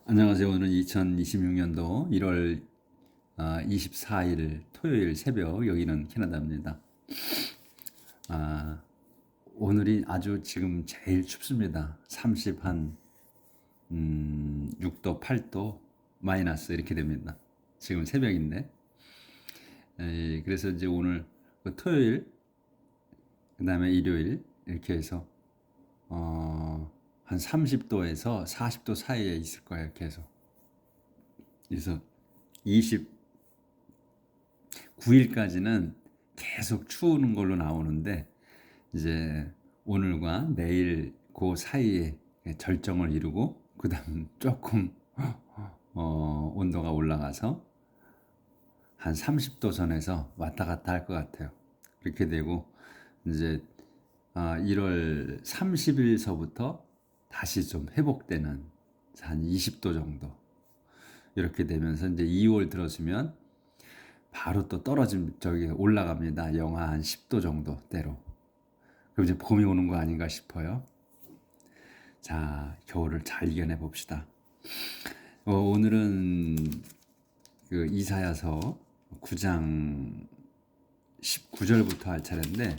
안녕하세요. 오늘은 2026년도 1월 24일 토요일 새벽, 여기는 캐나다입니다. 아, 오늘이 아주 지금 제일 춥습니다. 6도, 8도, 마이너스 이렇게 됩니다. 지금 새벽인데. 그래서 이제 오늘 그 토요일, 그 다음에 일요일 이렇게 해서 한 30도에서 40도 사이에 있을 거예요. 계속. 그래서 9일까지는 계속 추우는 걸로 나오는데, 이제 오늘과 내일 그 사이에 절정을 이루고 그다음 조금 온도가 올라가서 한 30도 선에서 왔다 갔다 할 것 같아요. 그렇게 되고 이제 1월 30일서부터 다시 좀 회복되는 한 20도 정도 이렇게 되면서 이제 2월 들어서면 바로 또 떨어진 저기 올라갑니다. 영하 한 10도 정도대로. 그럼 이제 봄이 오는 거 아닌가 싶어요. 자, 겨울을 잘 이겨내 봅시다. 오늘은 그 이사야서 9장 19절부터 할 차례인데,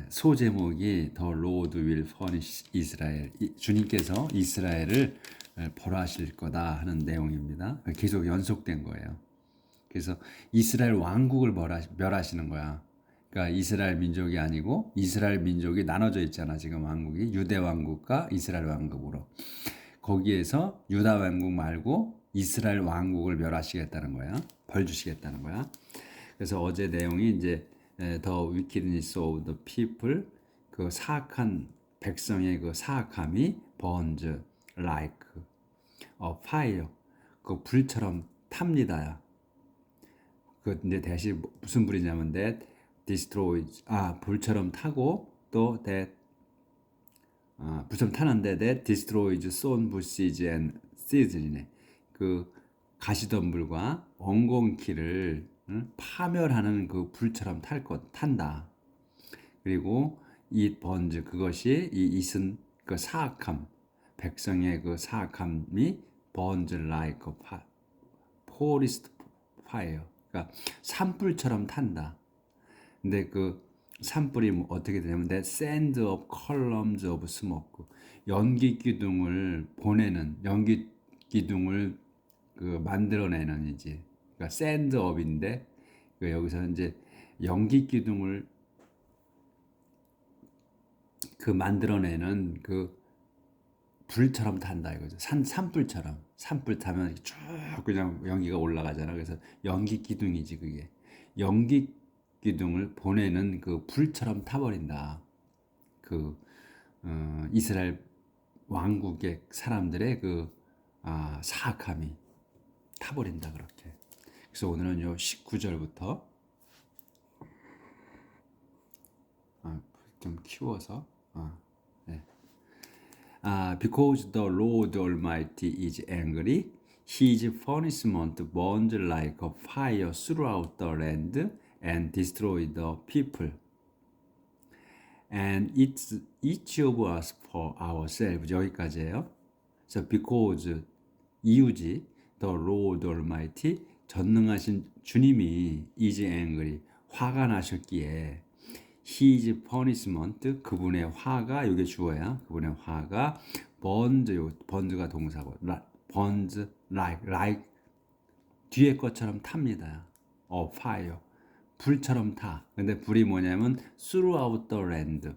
소제목이 The Lord will punish Israel. 주님께서 이스라엘을 벌하실 거다 하는 내용입니다. 계속 연속된 거예요. 그래서 이스라엘 왕국을 멸하시는 거야. 그러니까 이스라엘 민족이 아니고 이스라엘 민족이 나눠져 있잖아. 지금 왕국이 유대 왕국과 이스라엘 왕국으로. 거기에서 유다 왕국 말고 이스라엘 왕국을 멸하시겠다는 거야. 벌 주시겠다는 거야. 그래서 어제 내용이 이제 The wickedness of the people, 그 사악한 백성의 그 사악함이 burns like a fire, 그 불처럼 탑니다. 그 이제 대신 무슨 불이냐면 that destroys, 불처럼 타고 또 that 불처럼 타는데 that destroys sown bushes and seeds이네. 그 가시덤불과 엉겅퀴를 파멸하는 그 불처럼 탄다. 그리고 이 번즈, 그것이 이 이슨 그 사악함, 백성의 그 사악함이 번즈 like a forest fire, 그러니까 산불처럼 탄다. 근데 그 산불이 어떻게 되냐면 that send up columns of smoke, 연기 기둥을 보내는, 연기 기둥을 그 만들어내는, 이제 그러니까 send up인데 그 여기서 이제 연기 기둥을 그 만들어내는 그 불처럼 탄다 이거죠. 산불처럼. 산불 타면 쭉 그냥 연기가 올라가잖아. 그래서 연기 기둥이지 그게. 연기 기둥을 보내는 그 불처럼 타버린다. 그 이스라엘 왕국의 사람들의 그 사악함이 타버린다 그렇게. 그래서 오늘은 요 19절부터 좀 키워서 네. Because the Lord Almighty is angry, His punishment burns like a fire throughout the land and destroys the people. And it's each of us for ourselves. 여기까지예요. 그래서 because 이유지, the Lord Almighty, 전능하신 주님이 is angry, 화가 나셨기에 His punishment, 그분의 화가, 이게 주어야, 그분의 화가 burns, burns가 동사고, burns like 뒤에 것처럼 탑니다. fire, 불처럼 타. 근데 불이 뭐냐면 throughout the land,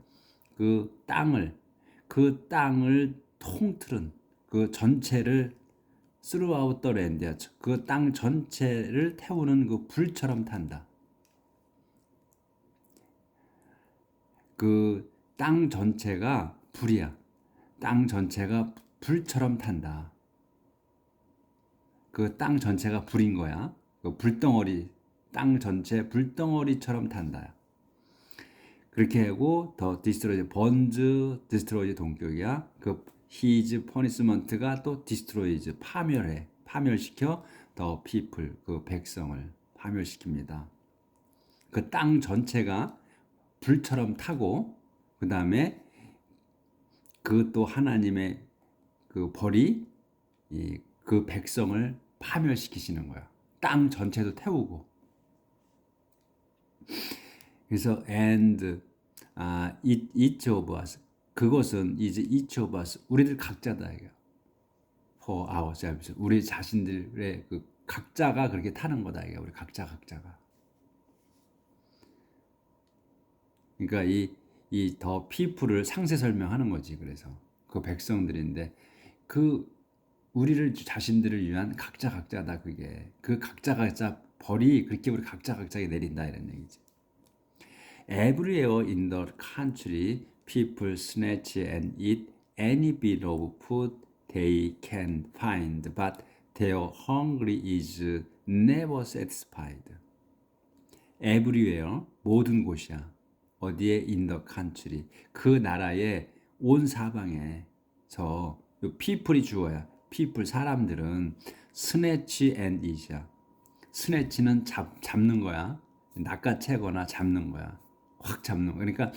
그 땅을 통틀은 그 전체를 throughout the land야. 그 땅 전체를 태우는 그 불처럼 탄다. 그 땅 전체가 불이야. 땅 전체가 불처럼 탄다. 그 땅 전체가 불인 거야. 그 불덩어리, 땅 전체 불덩어리처럼 탄다. 그렇게 하고 더 디스트로이즈, 번즈 디스트로이즈 동격이야. 그 히즈 퍼니스먼트가 또 디스트로이즈, 파멸시켜 더 피플, 그 백성을 파멸시킵니다. 그 땅 전체가 불처럼 타고, 그 다음에 그 또 하나님의 그 벌이 그 백성을 파멸시키시는 거야. 땅 전체도 태우고. 그래서 and each of us, 그것은 이제 each of us, 우리들 각자다 이거. for ourselves, 우리 자신들의 그 각자가 그렇게 타는 거다 이게. 우리 각자가. 그러니까 이 더 people을 상세 설명하는 거지. 그래서 그 백성들인데 그 우리를 자신들을 위한 각자다 그게. 그 각자 벌이 그렇게 우리 각자에게 내린다 이런 얘기지. Everywhere in the country, people snatch and eat any bit of food they can find, but their hunger is never satisfied. Everywhere, 모든 곳이야. 어디에? In the country, 그 나라의 온 사방에서 people이 주어야. people, 사람들은 snatch and eat이야. snatch는 잡는 거야. 낚아채거나 잡는 거야. 확 잡는 거. 그러니까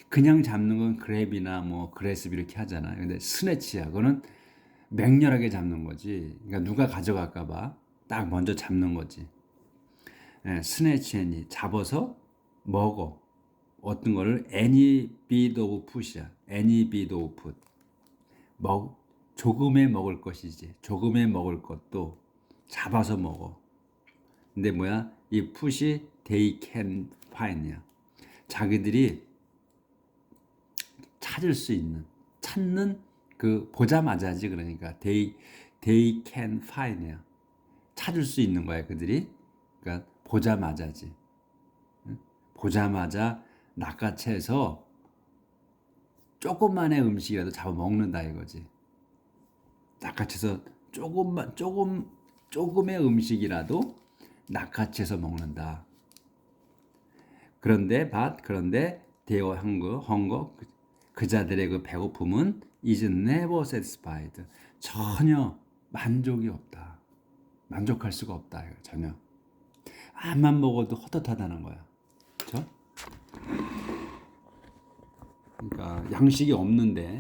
그냥 잡는 건 그랩이나 뭐 그래스비 이렇게 하잖아요. 근데 스네치야. 그거는 맹렬하게 잡는 거지. 그러니까 누가 가져갈까 봐 딱 먼저 잡는 거지. 스네치니 잡아서 먹어. 어떤 거를 any bit of food이야. any bit of food. 조금에 먹을 것이지. 조금에 먹을 것도 잡아서 먹어. 근데 뭐야? 이 food이 they can find이야. 자기들이 찾을 수 있는, 찾는 그 보자마자지. 그러니까 they can find이야. 찾을 수 있는 거야 그들이. 그러니까 보자마자지. 보자마자 낚아채서 조금만의 음식이라도 잡아 먹는다 이거지. 낚아채서 조금의 음식이라도 낚아채서 먹는다. 그런데 their hunger, 그 자들의 그 배고픔은 is never satisfied. 전혀 만족이 없다. 만족할 수가 없다. 전혀. 암만 먹어도 헛헛하다는 거야. 그렇죠? 그러니까 양식이 없는데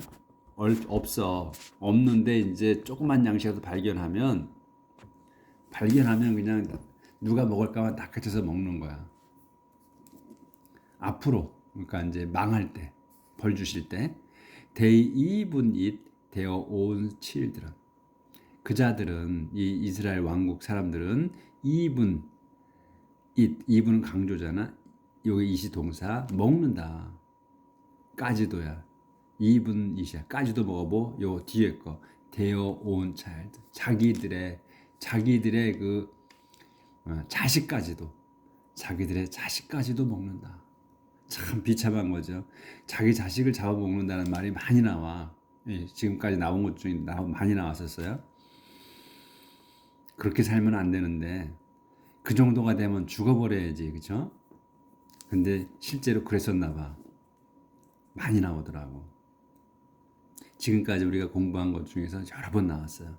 이제 조그만 양식이라도 발견하면 그냥 누가 먹을까만 낚아채서 먹는 거야. 앞으로, 그러니까 이제 망할 때, 벌 주실 때, they even eat their own children. 그 자들은, 이 이스라엘 왕국 사람들은 even은 강조잖아. 여기 이시 동사 먹는다. 까지도야. even 이시야. 까지도 먹어보. 요 뒤에 거 their own child. 자기들의 그 자식까지도 먹는다. 참 비참한 거죠. 자기 자식을 잡아먹는다는 말이 많이 나와. 지금까지 나온 것 중에 많이 나왔었어요. 그렇게 살면 안 되는데 그 정도가 되면 죽어버려야지. 그렇죠? 근데 실제로 그랬었나 봐. 많이 나오더라고. 지금까지 우리가 공부한 것 중에서 여러 번 나왔어요.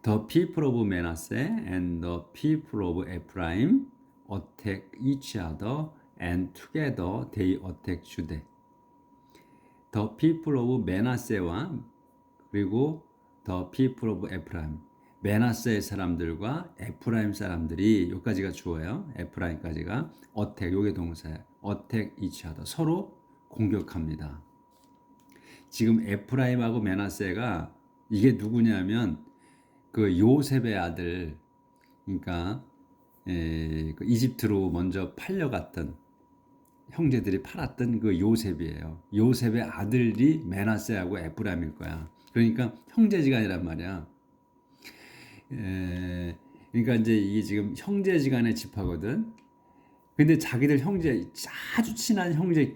The people of Manasseh and the people of Ephraim attack each other and together they attack Judah. The people of Manasseh와 그리고 the people of Ephraim. 메나세의 사람들과 에프라임 사람들이 여기까지가 주어요. 에프라임까지가 attack, 요게 동사예요. attack each other. 서로 공격합니다. 지금 에프라임하고 메나세가 이게 누구냐면 그 요셉의 아들, 그러니까 그 이집트로 먼저 팔려갔던 형제들이 팔았던 그 요셉이에요. 요셉의 아들이 메나세하고 에프라임일 거야. 그러니까 형제지간이란 말이야. 그러니까 이제 이게 지금 형제지간의 집화거든. 근데 자기들 아주 친한 형제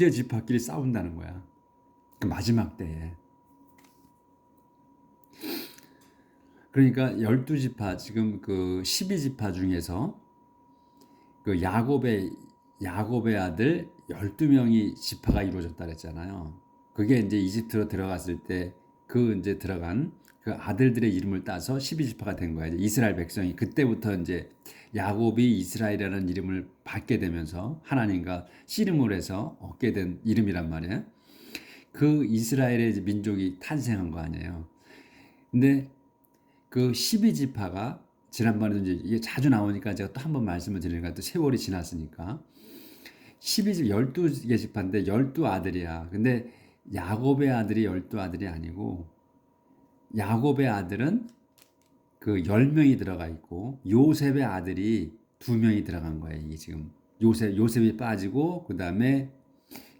집화끼리 싸운다는 거야. 그 마지막 때에. 그러니까 12지파, 지금 그 12지파 중에서 그 야곱의 아들 12명이 지파가 이루어졌다 그랬잖아요. 그게 이제 이집트로 들어갔을 때 그 이제 들어간 그 아들들의 이름을 따서 12지파가 된 거야. 이제 이스라엘 백성이 그때부터 이제 야곱이 이스라엘이라는 이름을 받게 되면서 하나님과 씨름을 해서 얻게 된 이름이란 말이에요. 그 이스라엘의 민족이 탄생한 거 아니에요. 근데 그 12지파가 지난번에도 이제 이게 자주 나오니까 제가 또 한 번 말씀을 드리니까 또 세월이 지났으니까 12집 12개 지파인데 12아들이야. 근데 야곱의 아들이 12아들이 아니고 야곱의 아들은 그 10명이 들어가 있고 요셉의 아들이 2명이 들어간 거예요. 이게 지금 요셉이 빠지고 그다음에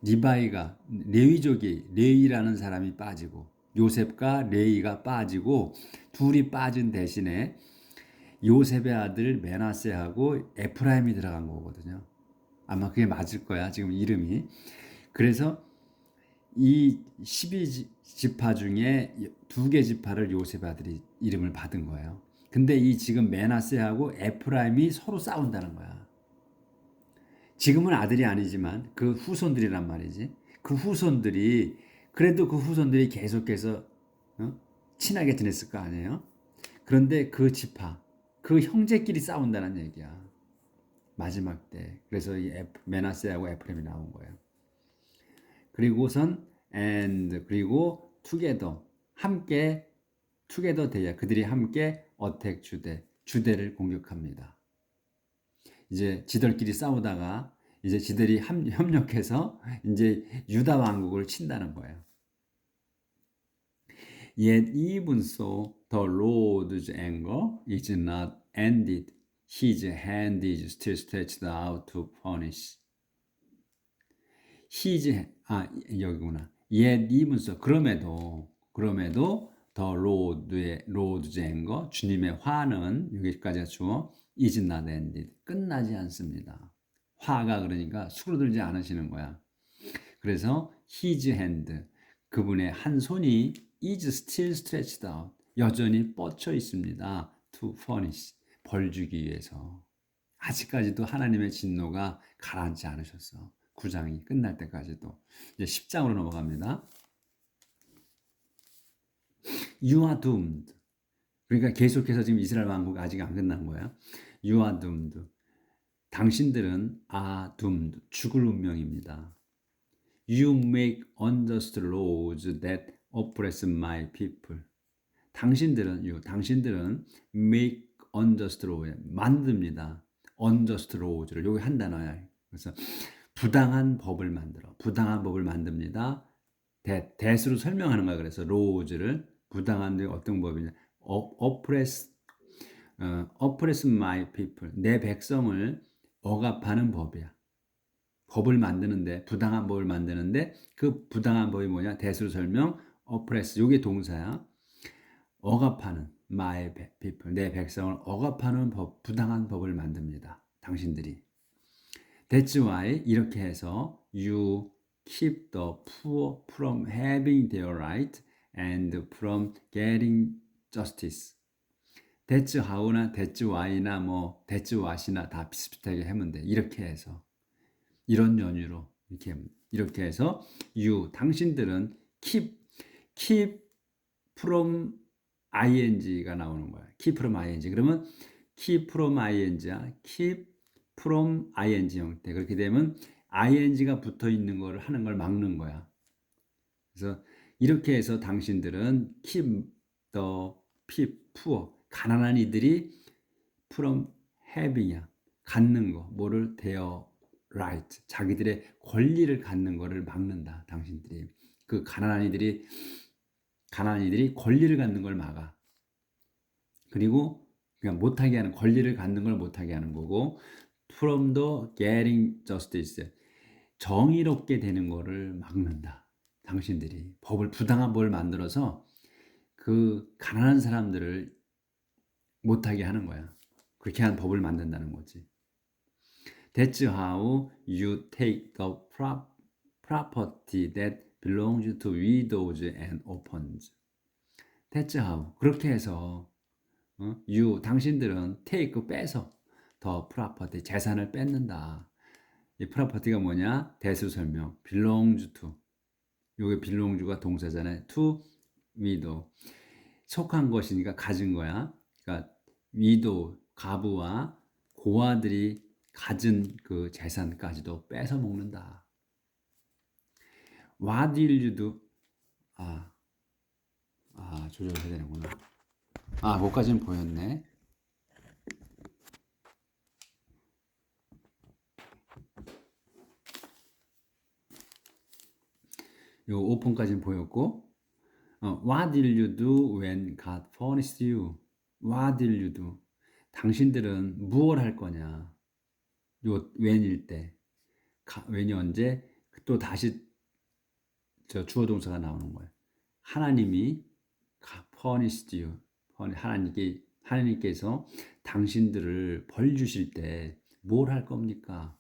리바이가 레위족이 레위라는 사람이 빠지고 요셉과 레위가 빠지고 둘이 빠진 대신에 요셉의 아들 메나세하고 에프라임이 들어간 거거든요. 아마 그게 맞을 거야. 지금 이름이. 그래서 이 12지파 중에 2개 지파를 요셉의 아들이 이름을 받은 거예요. 근데 이 지금 메나세하고 에프라임이 서로 싸운다는 거야. 지금은 아들이 아니지만 그 후손들이란 말이지. 그 후손들이 그래도 그 후손들이 계속해서 친하게 지냈을 거 아니에요. 그런데 그 지파, 그 형제끼리 싸운다는 얘기야. 마지막 때. 그래서 이 메나세하고 에프라임이 나온 거예요. 그리고선 and 그리고 together 함께 together 돼야 그들이 함께 어택 주대를 공격합니다. 이제 지들끼리 싸우다가 이제 지들이 협력해서 이제 유다 왕국을 친다는 거예요. Yet even so, the Lord's anger is not ended. His hand is still stretched out to punish. 여기구나. Yet even so, 그럼에도 the Lord's anger, 주님의 화는 여기까지가 주어 is not ended. 끝나지 않습니다. 화가 그러니까 수그러들지 않으시는 거야. 그래서 his hand, 그분의 한 손이 is still stretched out, 여전히 뻗쳐 있습니다. to punish, 벌 주기 위해서. 아직까지도 하나님의 진노가 가라앉지 않으셨어. 9장이 끝날 때까지도. 이제 10장으로 넘어갑니다. You are doomed. 그러니까 계속해서 지금 이스라엘 왕국 아직 안 끝난 거야. You are doomed. 당신들은 are doomed. 죽을 운명입니다. You make unjust laws that oppress my people. 당신들은 make unjust law, 만듭니다. unjust laws를 여기 한 단어야. 그래서 부당한 법을 만듭니다. that으로 설명하는 거야. 그래서 laws를 부당한 어떤 법이냐? oppress my people. 내 백성을 억압하는 법이야. 법을 만드는데 부당한 법을 만드는데 그 부당한 법이 뭐냐? 대수로 설명 oppress 요게 동사야. 억압하는 my people 내 백성을 억압하는 법 부당한 법을 만듭니다. 당신들이. That's why 이렇게 해서 you keep the poor from having their right and from getting justice. That's how나 that's why나 뭐 that's what이나 다 비슷비슷하게 하면 돼. 이렇게 해서 이런 연유로 이렇게 해서 you 당신들은 keep from ing가 나오는 거야. keep from ing. 그러면 keep from ing야. keep from ing 형태. 그렇게 되면 ing가 붙어 있는 거를 하는 걸 막는 거야. 그래서 이렇게 해서 당신들은 keep the poor 가난한 이들이 from having이야. 갖는 거 뭐를 되어 right, 자기들의 권리를 갖는 것을 막는다. 당신들이 그 가난한 이들이 권리를 갖는 걸 막아. 그리고 그냥 못하게 하는 권리를 갖는 걸 못하게 하는 거고, from the getting justice, 정의롭게 되는 거를 막는다. 당신들이 부당한 법을 만들어서 그 가난한 사람들을 못하게 하는 거야. 그렇게 한 법을 만든다는 거지. That's how you take the property that belongs to widows and orphans. That's how. 그렇게 해서 당신들은 take 빼서 the property 재산을 뺏는다. 이 property가 뭐냐? 대수 설명. belongs to. 요게 belong가 동사잖아요. to widow. 속한 것이니까 가진 거야. 그러니까 widow 가부와 고아들이 가진 그 재산까지도 뺏어 먹는다. What will you do? 아, 조절해야 되는구나. 그거까지는 보였네. 요 오픈까지는 보였고, What did you do when God punished you? What did you do? 당신들은 무엇 할 거냐? 요 when일 때, when이 언제? 또 다시 저 주어 동사가 나오는 거예요. 하나님이 punished you. 하나님께서 당신들을 벌 주실 때 뭘 할 겁니까?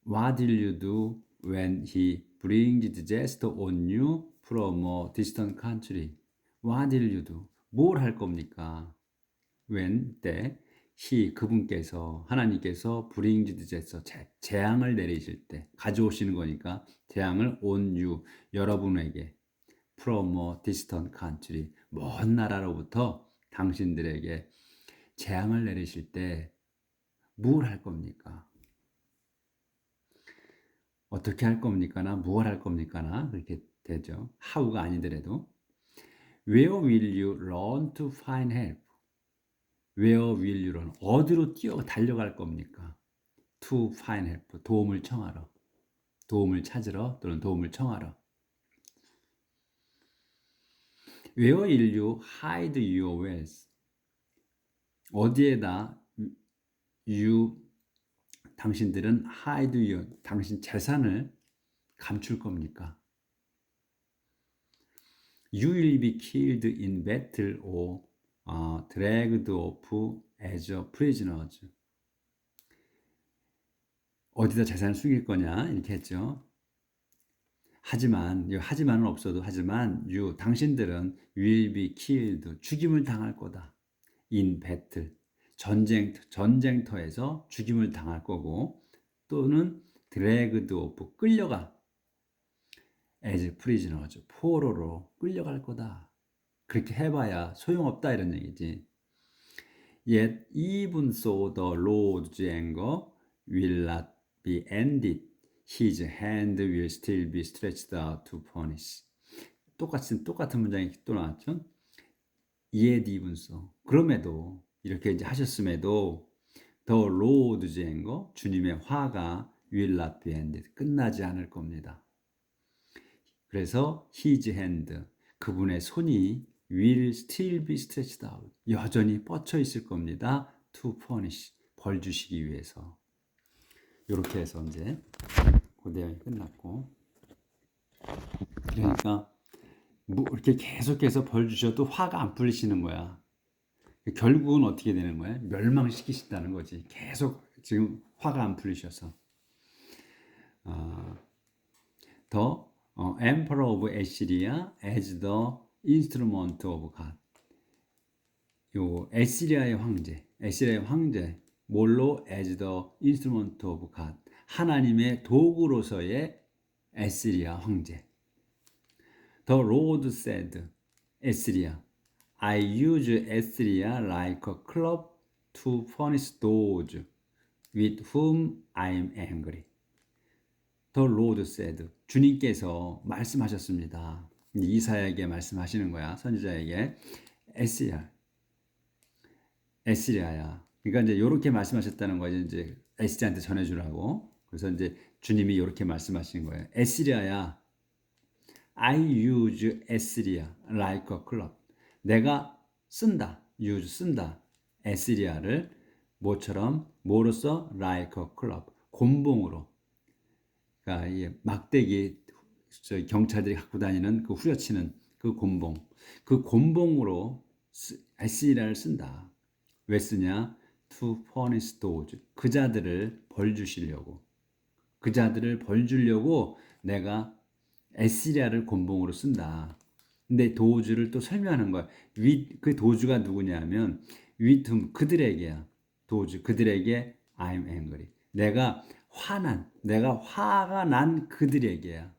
What did you do when he brings disaster on you from a distant country? What did you do? 뭘 할 겁니까? when 때 그분께서 하나님께서 brings disaster 재앙을 내리실 때 가져오시는 거니까 재앙을 on you 여러분에게 from a distant country 먼 나라로부터 당신들에게 재앙을 내리실 때 뭘 할 겁니까? 어떻게 할 겁니까나 무엇 할 겁니까나 그렇게 되죠. how가 아니더라도 where will you run to find help? where will you run? 어디로 달려갈 겁니까? to find help 도움을 청하러 도움을 찾으러 또는 도움을 청하러 where will you hide your wealth? 어디에다 당신들은 hide your 당신 재산을 감출 겁니까? You will be killed in battle or dragged off as a prisoner. 어디다 재산을 숨길 거냐 이렇게 했죠. 하지만은 없어도 하지만 당신들은 will be killed 죽임을 당할 거다. in battle 전쟁터에서 죽임을 당할 거고 또는 dragged off 끌려가 as prisoner 포로로 끌려갈 거다. 그렇게 해봐야 소용없다 이런 얘기지. Yet even so the Lord's anger will not be ended. His hand will still be stretched out to punish. 똑같은 문장이 또 나왔죠. Yet even so. 그럼에도 이렇게 이제 하셨음에도 the Lord's anger 주님의 화가 will not be ended. 끝나지 않을 겁니다. 그래서 his hand 그분의 손이 will still be stretched out. 여전히 뻗쳐 있을 겁니다. to punish. 벌 주시기 위해서. 이렇게 해서 이제 그 내용이 끝났고. 그러니까 이렇게 계속해서 벌 주셔도 화가 안 풀리시는 거야. 결국은 어떻게 되는 거야? 멸망시키신다는 거지. 계속 지금 화가 안 풀리셔서. The Emperor of Assyria as the instrument of God. 요 에시리아의 황제 뭘로 as the instrument of God 하나님의 도구로서의 에시리아 황제. The Lord said, 에시리아, I use Assyria like a club to punish those with whom I am angry. The Lord said, 주님께서 말씀하셨습니다. 이사야에게 말씀하시는 거야, 선지자에게. 에시리아야. 그러니까 이제 이렇게 말씀하셨다는 거예요. 이제 에시리아한테 전해주라고. 그래서 이제 주님이 이렇게 말씀하시는 거예요. 에시리아야, I use 에시리아 like a club. 내가 쓴다. 에시리아를 뭐로써? like a club. 곤봉으로. 그러니까 이 막대기 경찰들이 갖고 다니는 그 후려치는 그 곤봉. 그 곤봉으로 에시리아를 쓴다. 왜 쓰냐? To punish those. 그 자들을 벌 주시려고. 그 자들을 벌 주려고 내가 에시리아를 곤봉으로 쓴다. 근데 도주를 또 설명하는 거야. 그 도주가 누구냐면 with whom 그들에게야. 도주 그들에게 I'm angry. 내가 화가 난 그들에게야.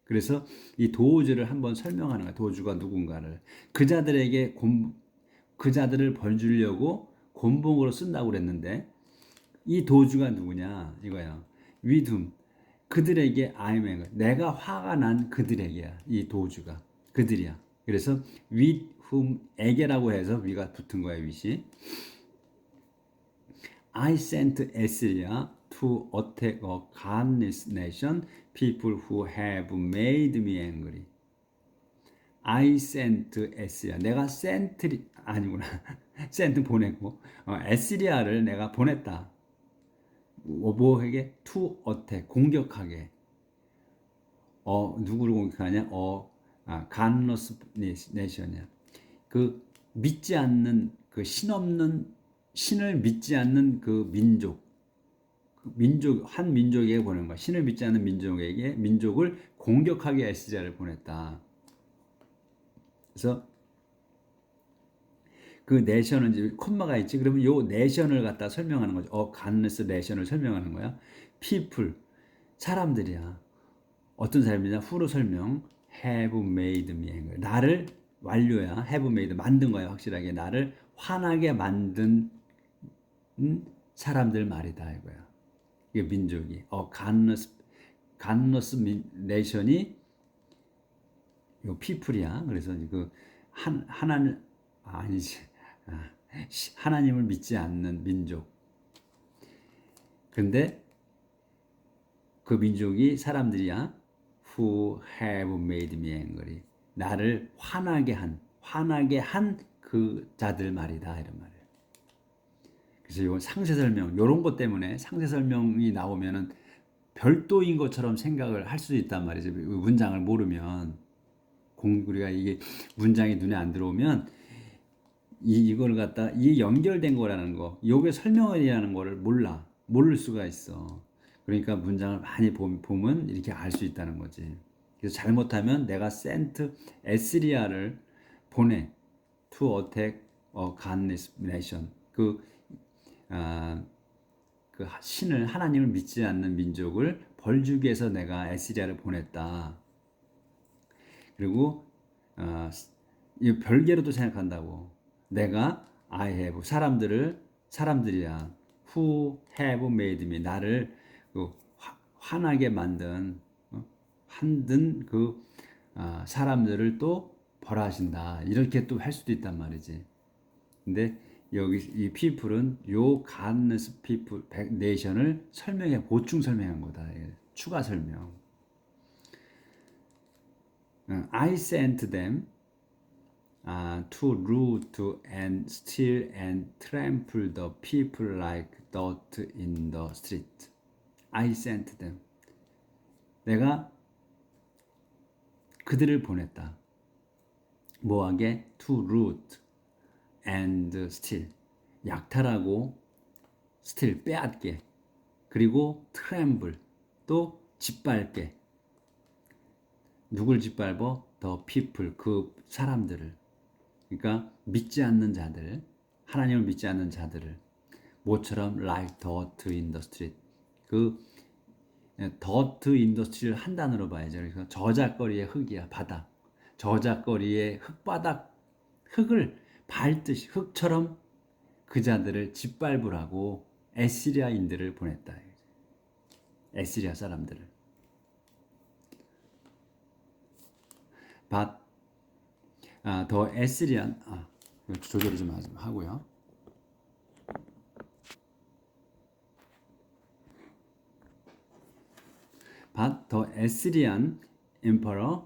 그래서 이 도주를 한번 설명하는 거야. 도주가 누군가를. 그 자들을 벌 주려고 곤봉으로 쓴다고 그랬는데 이 도주가 누구냐 이거야. with whom 그들에게 I'm angry. 내가 화가 난 그들에게야. 이 도주가 그들이야. 그래서 with whom에게라고 해서 위가 붙은 거야. with이. I sent Assyria to attack a godless nation, people who have made me angry. I sent Assyria. 내가 sent 아니구나. sent 보내고 에스리아를 내가 보냈다. 뭐에게? to attack 공격하게. 누구를 공격하냐? godless nation이야. 그 믿지 않는 그 신없는 신을 믿지 않는 그 민족, 한 민족에게 보낸 거야. 신을 믿지 않는 민족을 공격하게 에스리야를 보냈다. 그래서 그 내션은 이제 콤마가 있지. 그러면 요 내션을 갖다 설명하는 거죠. godless 내션을 설명하는 거야. people 사람들이야. 어떤 사람이냐? 후로 설명. have made me angry. 나를 완료야. have made 만든 거야. 확실하게 나를 화나게 만든 사람들 말이다 이거야. 이게 민족이 godless nation이 요 people이야. 그래서 그 하나님 아니지. 하나님을 믿지 않는 민족. 근데 그 민족이 사람들이야. Who have made me angry. 나를 화나게 한 그 자들 말이다 이런 말이에요. 그래서 이건 상세 설명, 이런 것 때문에 상세 설명이 나오면은 별도인 것처럼 생각을 할 수도 있단 말이죠. 문장을 모르면 우리가 이게 문장이 눈에 안 들어오면 이걸 갖다 이 연결된 거라는 거, 요게 설명이라는 거를 모를 수가 있어. 그러니까 문장을 많이 보면 이렇게 알 수 있다는 거지. 그래서 잘못하면 내가 sent 에스리아를 보내 to attack a godless nation. 그 신을 하나님을 믿지 않는 민족을 벌주기 위해서 내가 에스리아를 보냈다. 그리고 이 별개로도 생각한다고. 내가 I have 사람들이야. Who have made me 나를 화나게 만든 그 사람들을 또 벌하신다. 이렇게 또 할 수도 있단 말이지. 근데 여기 이 people은 요 godless people nation을 보충 설명한 거다. 추가 설명. I sent them to root and steal and trample the people like dirt in the street. I sent them. 내가 그들을 보냈다. 뭐하게? To root and steal. 약탈하고 steal 빼앗게. 그리고 trample 또 짓밟게. 누굴 짓밟어? The people 그 사람들을. 그러니까 믿지 않는 자들, 하나님을 믿지 않는 자들을 모처럼 like dirt in the street. 그 dirt in the street를 한 단어로 봐야죠. 그래서 저작거리의 흙이야, 바닥. 저작거리의 흙을 밟듯이 흙처럼 그 자들을 짓밟으라고 에스리아인들을 보냈다. 에스리아 사람들을. 더 에스리안 조절을 좀 하고요. But the Assyrian emperor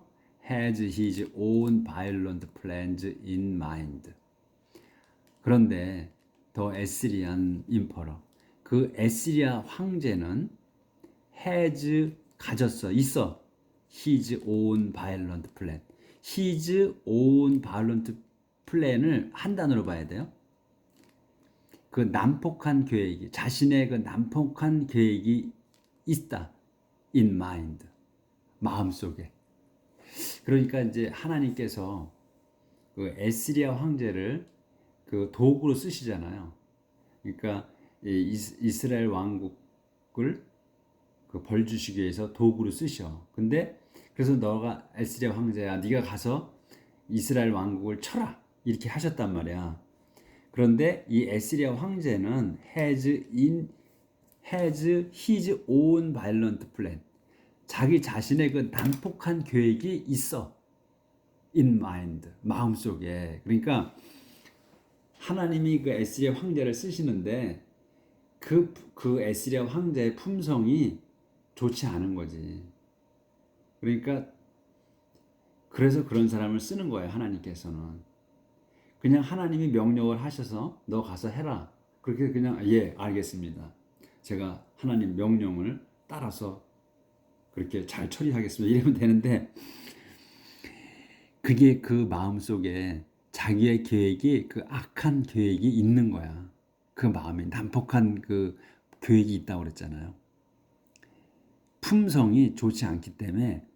has his own violent plans in mind. 그런데 더 에스리안 임퍼러 그 에스리아 황제는 있어 his own violent plan. his own violent plan을 한 단어로 봐야 돼요. 그 난폭한 계획이 자신의 그 난폭한 계획이 있다. in mind. 마음속에. 그러니까 이제 하나님께서 그 에스리아 황제를 그 도구로 쓰시잖아요. 그러니까 이스라엘 왕국을 그 벌 주시기 위해서 도구로 쓰셔. 근데 그래서 너가 에스리아 황제야, 네가 가서 이스라엘 왕국을 쳐라 이렇게 하셨단 말이야. 그런데 이 에스리아 황제는 has his own violent plan. 자기 자신의 그 난폭한 계획이 있어. in mind, 마음속에. 그러니까 하나님이 그 에스겔 황제를 쓰시는데 그 에스겔 황제의 품성이 좋지 않은 거지. 그러니까 그래서 그런 사람을 쓰는 거예요, 하나님께서는. 그냥 하나님이 명령을 하셔서 너 가서 해라. 그렇게 그냥 예, 알겠습니다. 제가 하나님 명령을 따라서 그렇게 잘 처리하겠습니다. 이러면 되는데 그게 그 마음속에 자기의 계획이 그 악한 계획이 있는 거야. 그 마음에 난폭한 그 계획이 있다고 그랬잖아요. 품성이 좋지 않기 때문에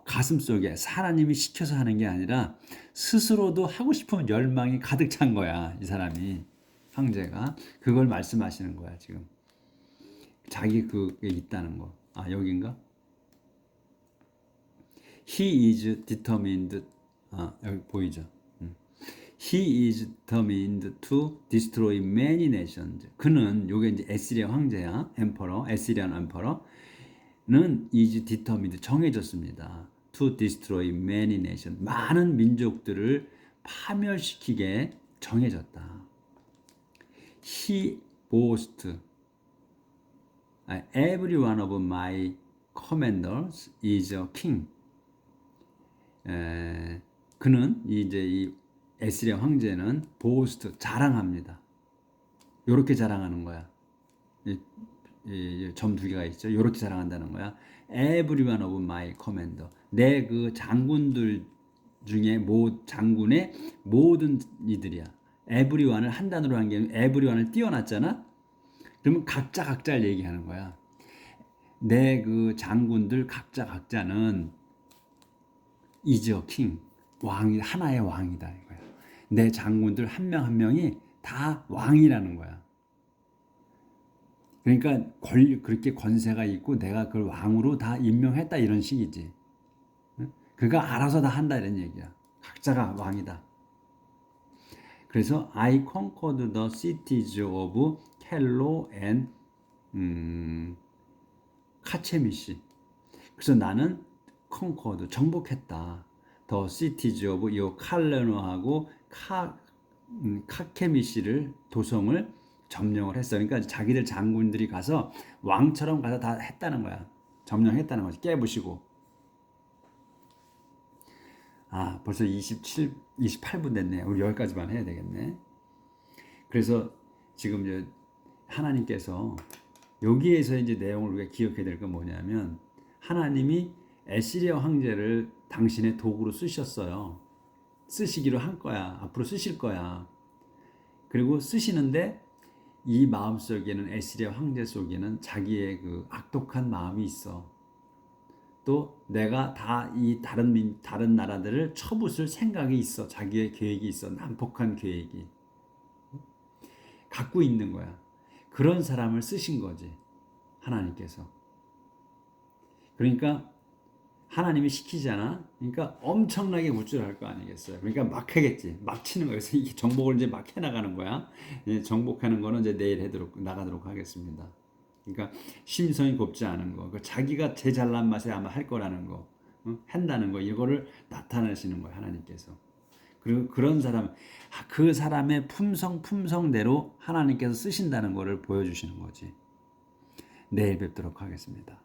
가슴속에 하나님이 시켜서 하는 게 아니라 스스로도 하고 싶은 열망이 가득 찬 거야. 이 사람이 황제가 그걸 말씀하시는 거야 지금. 자기 그게 있다는 거. 아 여긴가? He is determined. 아 여기 보이죠? He is determined to destroy many nations. 그는 요게 이제 에스리아 황제야, 엠퍼러, 에스리안 엠퍼러는 is determined 정해졌습니다. To destroy many nations. 많은 민족들을 파멸시키게 정해졌다. He boasts, every one of my commanders is a king. 그는 이제 이 에스리아 황제는 보스트 자랑합니다. 요렇게 자랑하는 거야. 점 두 개가 있죠. 요렇게 자랑한다는 거야. Every one of my commander. 내 그 장군들 중에 장군의 모든 이들이야. everyone을 한 단어로 한 게 everyone을 띄워놨잖아. 그러면 각자를 얘기하는 거야. 내 그 장군들 각자는 is a king. 왕이 하나의 왕이다 이거야. 내 장군들 한 명 한 명이 다 왕이라는 거야. 그러니까 그렇게 권세가 있고 내가 그걸 왕으로 다 임명했다 이런 식이지. 그가 알아서 다 한다 이런 얘기야. 각자가 왕이다. 그래서 I conquered the cities of Kello and 카체미시. 그래서 나는 conquered 정복했다. The cities of 요 칼레노하고 카케미시를 도성을 점령을 했어. 그러니까 자기들 장군들이 가서 왕처럼 가서 다 했다는 거야. 점령했다는 거지. 깨부시고. 아, 벌써 28분 됐네. 우리 여기까지만 해야 되겠네. 그래서 지금 이제 하나님께서 여기에서 이제 내용을 우리가 기억해야 될 건 뭐냐면 하나님이 에스리아 황제를 당신의 도구로 쓰셨어요. 쓰시기로 한 거야. 앞으로 쓰실 거야. 그리고 쓰시는데 이 마음 속에는 에스리아 황제 속에는 자기의 그 악독한 마음이 있어. 또 내가 다 이 다른 나라들을 쳐부술 생각이 있어. 자기의 계획이 있어. 난폭한 계획이 갖고 있는 거야. 그런 사람을 쓰신 거지 하나님께서. 그러니까 하나님이 시키잖아. 그러니까 엄청나게 우쭐할 거 아니겠어요. 그러니까 막 하겠지. 막 치는 거예요. 그래서 이 정복을 이제 막 해나가는 거야. 정복하는 거는 이제 내일 나가도록 하겠습니다. 그러니까 심성이 곱지 않은 거, 자기가 제 잘난 맛에 아마 할 거라는 거, 한다는 거, 이거를 나타내시는 거예요 하나님께서. 그리고 그런 사람, 그 사람의 품성대로 하나님께서 쓰신다는 거를 보여주시는 거지. 내일 뵙도록 하겠습니다.